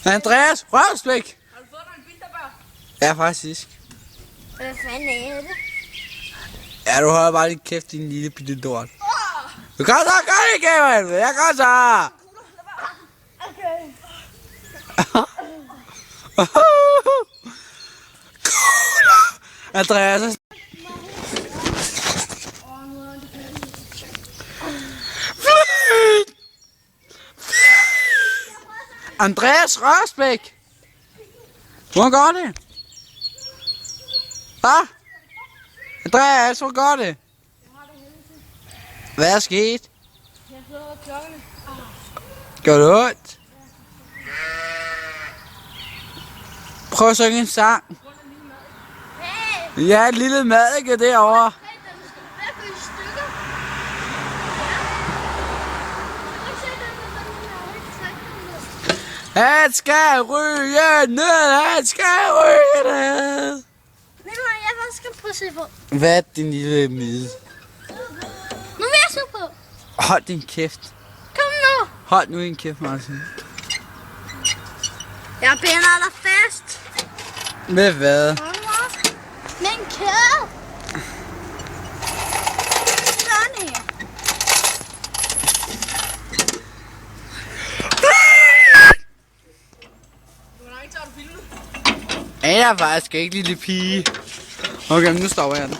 Andreas Rørsbæk. Har du fået dig en vinterbær? Ja, faktisk. Hvad fanden er det? Ja, du holder bare din kæft, din lille bitte lort. Du kan så gøre det, Gabriel. Jeg kan så. Okay. Andreas. Andreas Rørsbæk. Hvor går det? Hvad? Andreas, hvor går det? Hvad er sket? Jeg slår klokkerne. Gør det ondt? Prøv at synge en sang. Hey! Ja, et lille madike derovre. Hey, den skal være gå i stykker. Han skal ryge ned, han skal ryge ned. Nej, jeg vil skal prøve at se på. Hvad er din lille mide? Nu vil jeg se på. Hold din kæft. Kom nu. Hold nu din kæft, Martin. Jeg binder dig fast. Med hvad? Med en kæde. Sådan her. Hvor lang tid har du filmet? Er jeg faktisk ikke, lille pige? Okay, nu stopper jeg den.